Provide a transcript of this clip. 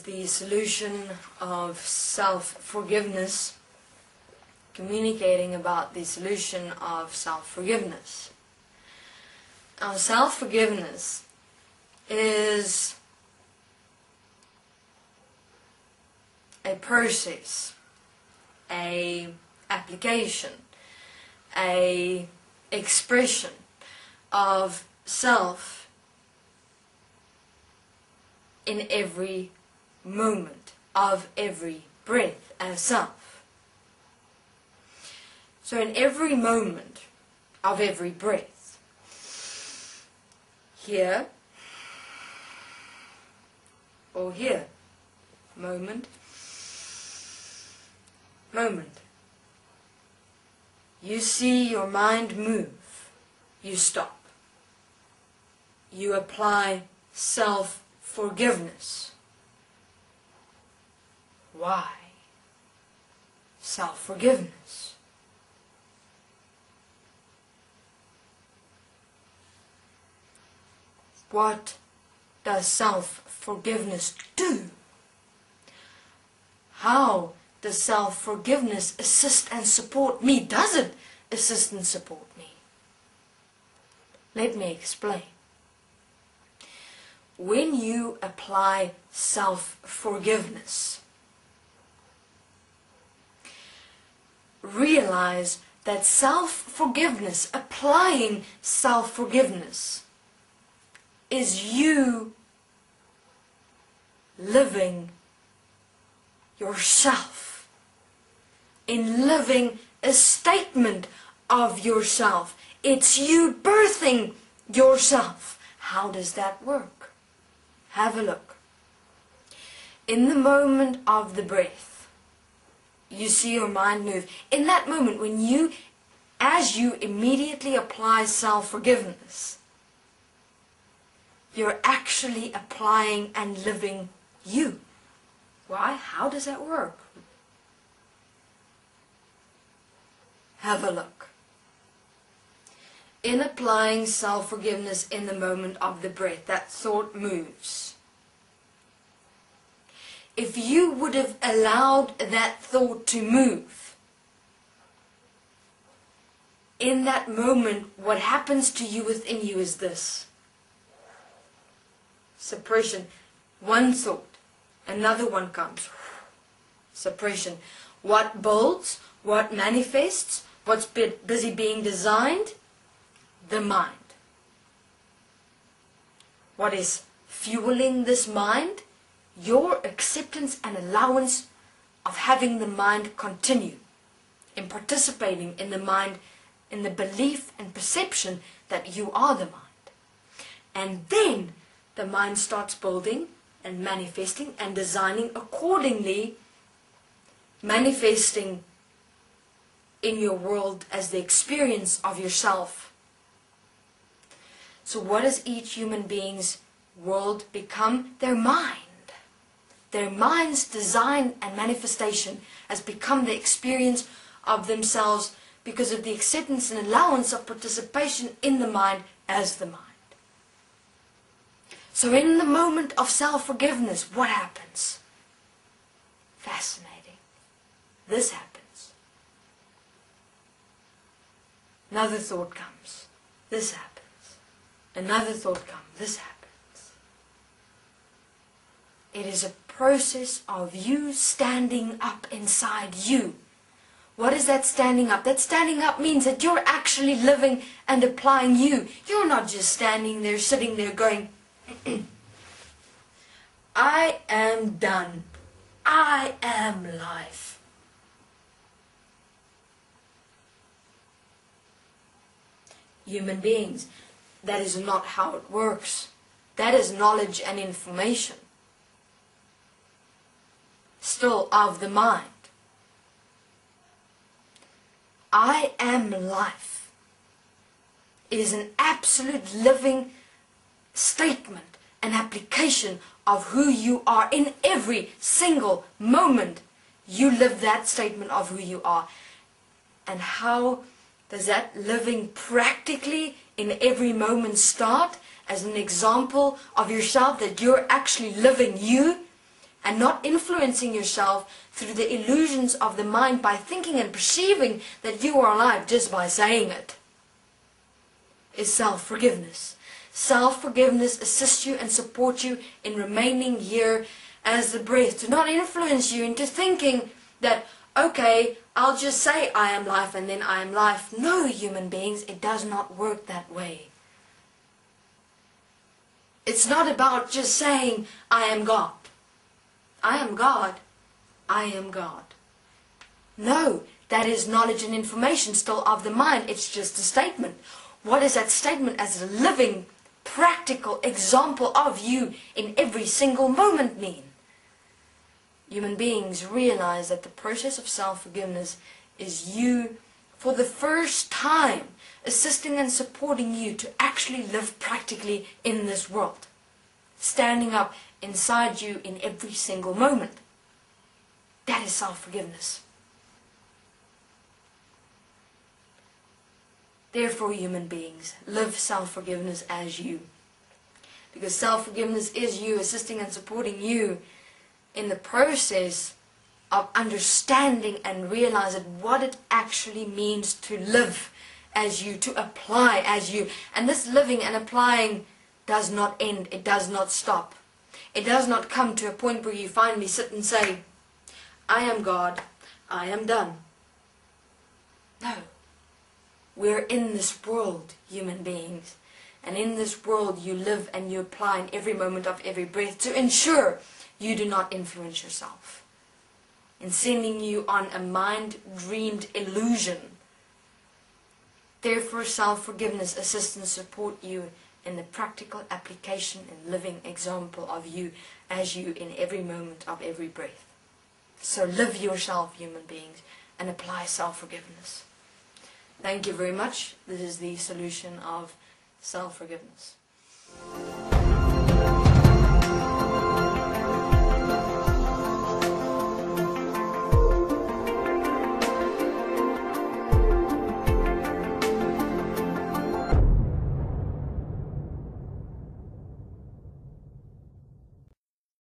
the solution of self-forgiveness, communicating about the solution of self-forgiveness. Now, self-forgiveness is a process, a application, a expression of self in every moment of every breath as self. So in every moment of every breath, here or here, moment, you see your mind move, you stop. You apply self-forgiveness. Why? Self-forgiveness. What does self-forgiveness do? How does self-forgiveness assist and support me? Does it assist and support me? Let me explain. When you apply self-forgiveness, realize that self-forgiveness, applying self-forgiveness, is you living yourself, in living a statement of yourself. It's you birthing yourself. How does that work? Have a look. In the moment of the breath, you see your mind move. In that moment, when you, as you immediately apply self-forgiveness, you're actually applying and living you. Why? How does that work? Have a look. In applying self-forgiveness in the moment of the breath, that thought moves. If you would have allowed that thought to move, in that moment, what happens to you within you is this. Suppression. One thought, another one comes. Suppression. What builds, what manifests, what's busy being designed? The mind. What is fueling this mind? Your acceptance and allowance of having the mind continue, in participating in the mind, in the belief and perception that you are the mind. And then the mind starts building and manifesting and designing accordingly, manifesting in your world as the experience of yourself. So what does each human being's world become? Their mind. Their mind's design and manifestation has become the experience of themselves because of the acceptance and allowance of participation in the mind as the mind. So in the moment of self-forgiveness, what happens? Fascinating. This happens. Another thought comes. This happens. Another thought comes. This happens. It is a process of you standing up inside you. What is that standing up? That standing up means that you're actually living and applying you. You're not just standing there, sitting there going, I am done. I am life. Human beings, that is not how it works. That is knowledge and information. Still of the mind. I am life. It is an absolute living statement, an application of who you are in every single moment. You live that statement of who you are. And how does that living practically in every moment start? As an example of yourself, that you're actually living you and not influencing yourself through the illusions of the mind by thinking and perceiving that you are alive just by saying it, is self-forgiveness. Self-forgiveness assists you and supports you in remaining here as the breath, to not influence you into thinking that, okay, I'll just say I am life and then I am life. No, human beings, it does not work that way. It's not about just saying I am God. I am God. I am God. No, that is knowledge and information still of the mind. It's just a statement. What is that statement as a living, practical example of you in every single moment mean? Human beings realize that the process of self-forgiveness is you, for the first time, assisting and supporting you to actually live practically in this world, standing up inside you in every single moment. That is self-forgiveness. Therefore, human beings, live self-forgiveness as you. Because self-forgiveness is you assisting and supporting you in the process of understanding and realizing what it actually means to live as you, to apply as you. And this living and applying does not end. It does not stop. It does not come to a point where you finally sit and say, I am God, I am done. No. We're in this world, human beings. And in this world you live and you apply in every moment of every breath to ensure you do not influence yourself in sending you on a mind-dreamed illusion. Therefore, self-forgiveness assists and support you in the practical application and living example of you as you in every moment of every breath. So live yourself, human beings, and apply self-forgiveness. Thank you very much. This is the solution of self-forgiveness.